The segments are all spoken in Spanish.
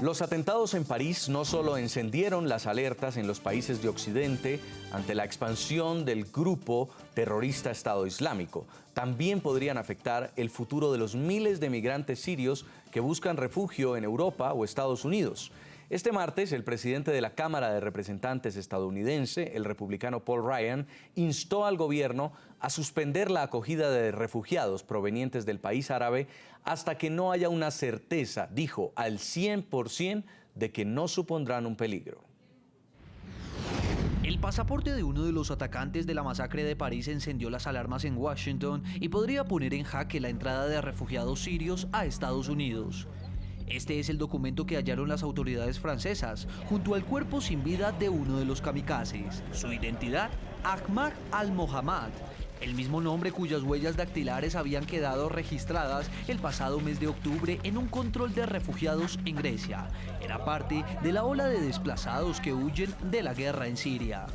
Los atentados en París no solo encendieron las alertas en los países de Occidente ante la expansión del grupo terrorista Estado Islámico, también podrían afectar el futuro de los miles de migrantes sirios que buscan refugio en Europa o Estados Unidos. Este martes, el presidente de la Cámara de Representantes estadounidense, el republicano Paul Ryan, instó al gobierno a suspender la acogida de refugiados provenientes del país árabe hasta que no haya una certeza, dijo, al 100% de que no supondrán un peligro. El pasaporte de uno de los atacantes de la masacre de París encendió las alarmas en Washington y podría poner en jaque la entrada de refugiados sirios a Estados Unidos. Este es el documento que hallaron las autoridades francesas junto al cuerpo sin vida de uno de los kamikazes. Su identidad, Ahmad al-Mohammad, el mismo nombre cuyas huellas dactilares habían quedado registradas el pasado mes de octubre en un control de refugiados en Grecia. Era parte de la ola de desplazados que huyen de la guerra en Siria.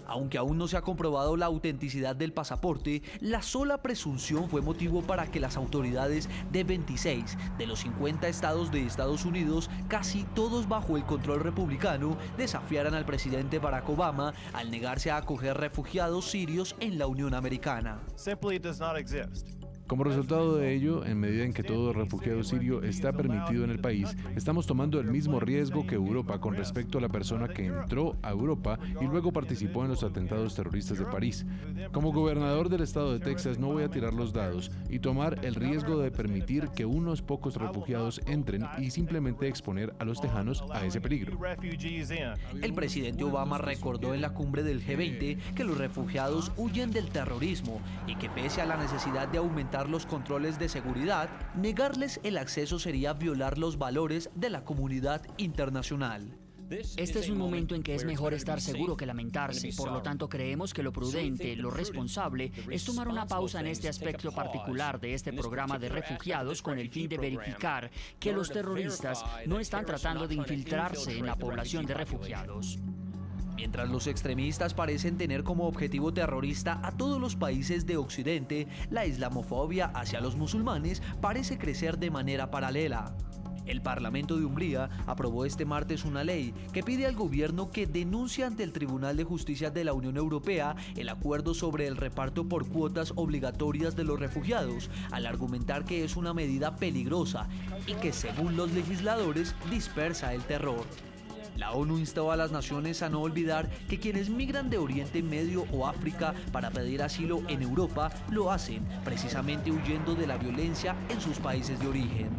Aunque aún no se ha comprobado la autenticidad del pasaporte, la sola presunción fue motivo para que las autoridades de 26 de los 50 estados de Estados Unidos, casi todos bajo el control republicano, desafiaran al presidente Barack Obama al negarse a acoger refugiados sirios en la Unión Americana. Como resultado de ello, en medida en que todo refugiado sirio está permitido en el país, estamos tomando el mismo riesgo que Europa con respecto a la persona que entró a Europa y luego participó en los atentados terroristas de París. Como gobernador del estado de Texas no voy a tirar los dados y tomar el riesgo de permitir que unos pocos refugiados entren y simplemente exponer a los tejanos a ese peligro. El presidente Obama recordó en la cumbre del G20 que los refugiados huyen del terrorismo y que pese a la necesidad de aumentar los controles de seguridad, negarles el acceso sería violar los valores de la comunidad internacional. Este es un momento en que es mejor estar seguro que lamentarse. Por lo tanto, creemos que lo prudente, lo responsable, es tomar una pausa en este aspecto particular de este programa de refugiados con el fin de verificar que los terroristas no están tratando de infiltrarse en la población de refugiados. Mientras los extremistas parecen tener como objetivo terrorista a todos los países de Occidente, la islamofobia hacia los musulmanes parece crecer de manera paralela. El Parlamento de Hungría aprobó este martes una ley que pide al gobierno que denuncie ante el Tribunal de Justicia de la Unión Europea el acuerdo sobre el reparto por cuotas obligatorias de los refugiados, al argumentar que es una medida peligrosa y que, según los legisladores, dispersa el terror. La ONU instó a las naciones a no olvidar que quienes migran de Oriente Medio o África para pedir asilo en Europa lo hacen precisamente huyendo de la violencia en sus países de origen.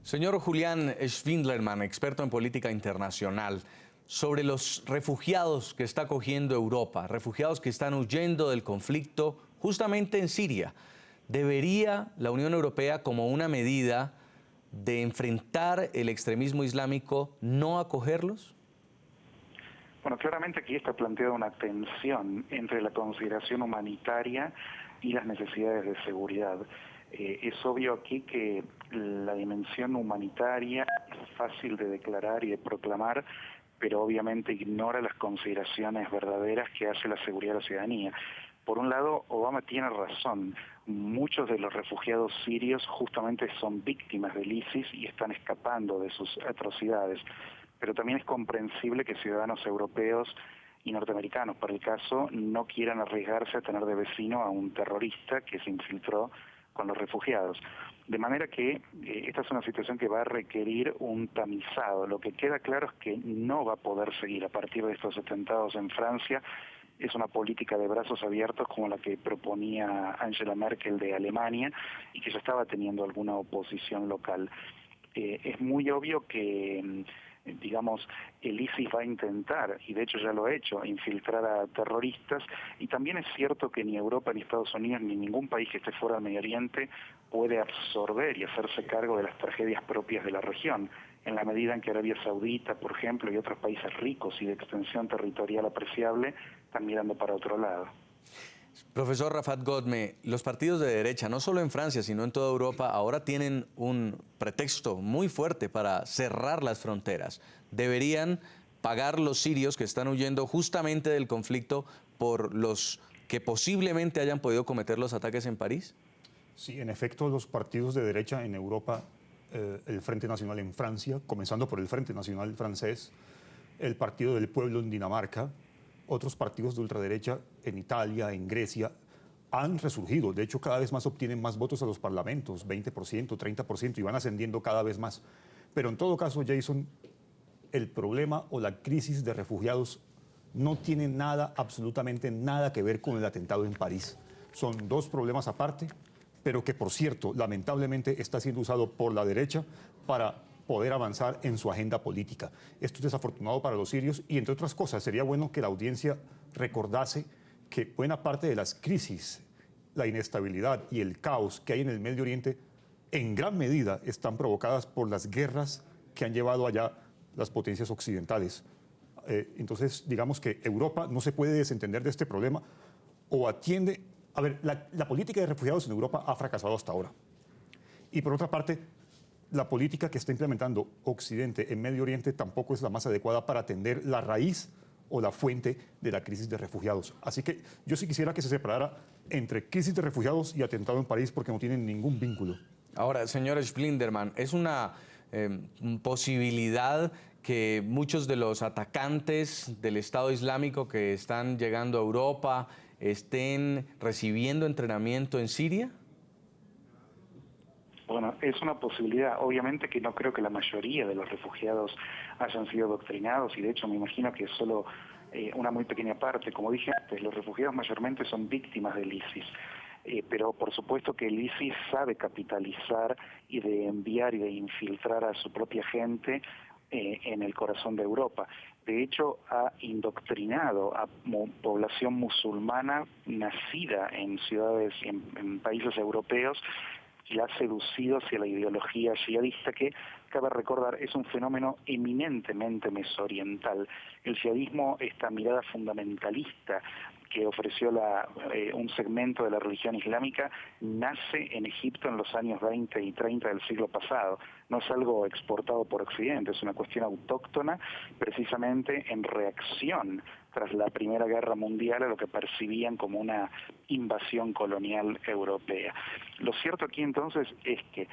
Señor Julián Schwindlerman, experto en política internacional, sobre los refugiados que está acogiendo Europa, refugiados que están huyendo del conflicto justamente en Siria. ¿Debería la Unión Europea, como una medida de enfrentar el extremismo islámico, no acogerlos? Bueno, claramente aquí está planteada una tensión entre la consideración humanitaria y las necesidades de seguridad. Es obvio aquí que la dimensión humanitaria es fácil de declarar y de proclamar, pero obviamente ignora las consideraciones verdaderas que hace la seguridad de la ciudadanía. Por un lado, Obama tiene razón. Muchos de los refugiados sirios justamente son víctimas del ISIS y están escapando de sus atrocidades. Pero también es comprensible que ciudadanos europeos y norteamericanos, por el caso, no quieran arriesgarse a tener de vecino a un terrorista que se infiltró con los refugiados. De manera que esta es una situación que va a requerir un tamizado. Lo que queda claro es que no va a poder seguir a partir de estos atentados en Francia. Es una política de brazos abiertos como la que proponía Angela Merkel de Alemania y que ya estaba teniendo alguna oposición local. Es muy obvio que, digamos, el ISIS va a intentar, y de hecho ya lo ha hecho, infiltrar a terroristas, y también es cierto que ni Europa, ni Estados Unidos, ni ningún país que esté fuera del Medio Oriente puede absorber y hacerse cargo de las tragedias propias de la región, en la medida en que Arabia Saudita, por ejemplo, y otros países ricos y de extensión territorial apreciable, están mirando para otro lado. Profesor Rafat Godme, los partidos de derecha, no solo en Francia, sino en toda Europa, ahora tienen un pretexto muy fuerte para cerrar las fronteras. ¿Deberían pagar los sirios que están huyendo justamente del conflicto por los que posiblemente hayan podido cometer los ataques en París? Sí, en efecto, los partidos de derecha en Europa, el Frente Nacional en Francia, comenzando por el Frente Nacional francés, el Partido del Pueblo en Dinamarca, otros partidos de ultraderecha en Italia, en Grecia, han resurgido. De hecho, cada vez más obtienen más votos a los parlamentos, 20%, 30%, y van ascendiendo cada vez más. Pero en todo caso, Jason, el problema o la crisis de refugiados no tiene nada, absolutamente nada que ver con el atentado en París. Son dos problemas aparte, pero que, por cierto, lamentablemente está siendo usado por la derecha para poder avanzar en su agenda política. Esto es desafortunado para los sirios y, entre otras cosas, sería bueno que la audiencia recordase que buena parte de las crisis, la inestabilidad y el caos que hay en el Medio Oriente, en gran medida están provocadas por las guerras que han llevado allá las potencias occidentales. Entonces, digamos que Europa no se puede desentender de este problema o atiende... A ver, la política de refugiados en Europa ha fracasado hasta ahora. Y por otra parte, la política que está implementando Occidente en Medio Oriente tampoco es la más adecuada para atender la raíz o la fuente de la crisis de refugiados. Así que yo sí quisiera que se separara entre crisis de refugiados y atentado en París porque no tienen ningún vínculo. Ahora, señor Schlinderman, ¿es una posibilidad que muchos de los atacantes del Estado Islámico que están llegando a Europa estén recibiendo entrenamiento en Siria? Bueno, es una posibilidad. Obviamente que no creo que la mayoría de los refugiados hayan sido adoctrinados y de hecho me imagino que solo una muy pequeña parte. Como dije antes, los refugiados mayormente son víctimas del ISIS. Pero por supuesto que el ISIS sabe capitalizar y de enviar y de infiltrar a su propia gente en el corazón de Europa. De hecho, ha indoctrinado a población musulmana nacida en ciudades, en países europeos, y la ha seducido hacia la ideología yihadista que, cabe recordar, es un fenómeno eminentemente mesoriental. El yihadismo, esta mirada fundamentalista que ofreció un segmento de la religión islámica, nace en Egipto en los años 20 y 30 del siglo pasado. No es algo exportado por Occidente, es una cuestión autóctona, precisamente en reacción tras la Primera Guerra Mundial a lo que percibían como una invasión colonial europea. Lo cierto aquí entonces es que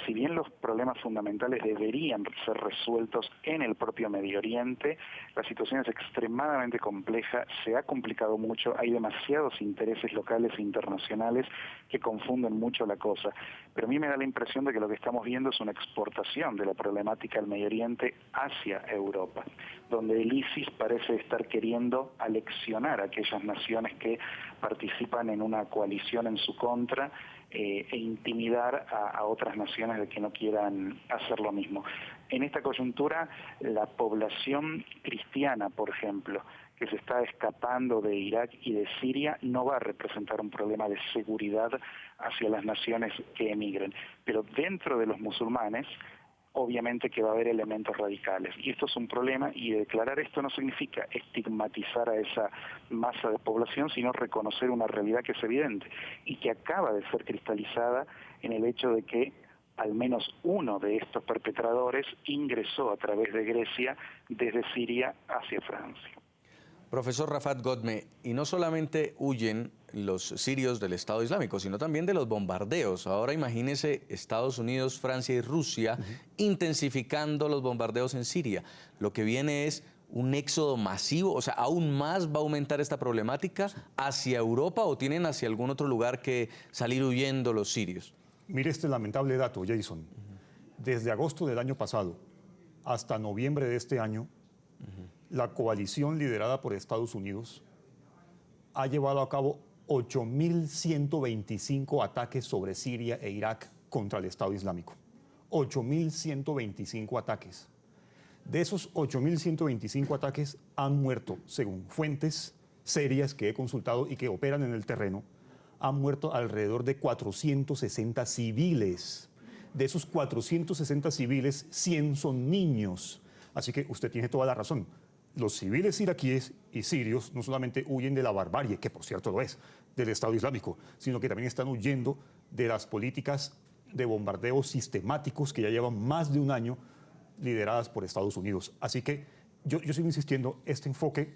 si bien los problemas fundamentales deberían ser resueltos en el propio Medio Oriente, la situación es extremadamente compleja, se ha complicado mucho, hay demasiados intereses locales e internacionales que confunden mucho la cosa. Pero a mí me da la impresión de que lo que estamos viendo es una exportación de la problemática del Medio Oriente hacia Europa, donde el ISIS parece estar queriendo aleccionar a aquellas naciones que participan en una coalición en su contra e intimidar a otras naciones de que no quieran hacer lo mismo. En esta coyuntura, la población cristiana, por ejemplo, que se está escapando de Irak y de Siria, no va a representar un problema de seguridad hacia las naciones que emigren. Pero dentro de los musulmanes, obviamente que va a haber elementos radicales. Y esto es un problema, y declarar esto no significa estigmatizar a esa masa de población, sino reconocer una realidad que es evidente y que acaba de ser cristalizada en el hecho de que al menos uno de estos perpetradores ingresó a través de Grecia desde Siria hacia Francia. Profesor Rafat Godme, y no solamente huyen los sirios del Estado Islámico, sino también de los bombardeos. Ahora imagínese Estados Unidos, Francia y Rusia intensificando los bombardeos en Siria. Lo que viene es un éxodo masivo, o sea, ¿aún más va a aumentar esta problemática hacia Europa o tienen hacia algún otro lugar que salir huyendo los sirios? Mire este lamentable dato, Jason. Desde agosto del año pasado hasta noviembre de este año, la coalición liderada por Estados Unidos ha llevado a cabo 8.125 ataques sobre Siria e Irak contra el Estado Islámico. 8.125 ataques. De esos 8.125 ataques han muerto, según fuentes serias que he consultado y que operan en el terreno, han muerto alrededor de 460 civiles. De esos 460 civiles, 100 son niños. Así que usted tiene toda la razón. Los civiles iraquíes y sirios no solamente huyen de la barbarie, que por cierto lo es, del Estado Islámico, sino que también están huyendo de las políticas de bombardeos sistemáticos que ya llevan más de un año lideradas por Estados Unidos. Así que yo sigo insistiendo, este enfoque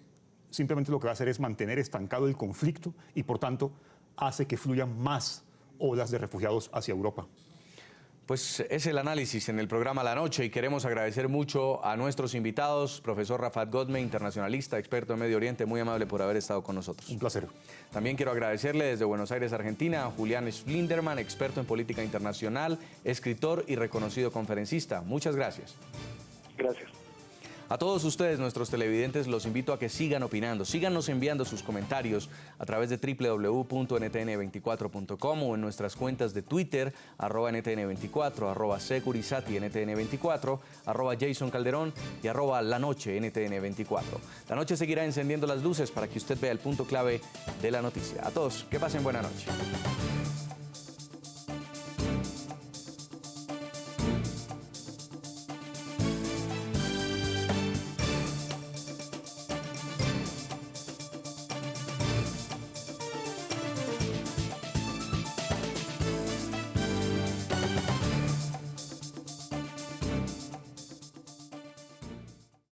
simplemente lo que va a hacer es mantener estancado el conflicto y por tanto hace que fluyan más olas de refugiados hacia Europa. Pues es el análisis en el programa La Noche y queremos agradecer mucho a nuestros invitados, profesor Rafat Godme, internacionalista, experto en Medio Oriente, muy amable por haber estado con nosotros. Un placer. También quiero agradecerle desde Buenos Aires, Argentina, a Julián Schlinderman, experto en política internacional, escritor y reconocido conferencista. Muchas gracias. Gracias. A todos ustedes, nuestros televidentes, los invito a que sigan opinando, síganos enviando sus comentarios a través de www.ntn24.com o en nuestras cuentas de Twitter, @NTN24, @SecuriSatiNTN24, @JasonCalderón y @LaNocheNTN24. La noche seguirá encendiendo las luces para que usted vea el punto clave de la noticia. A todos, que pasen buena noche.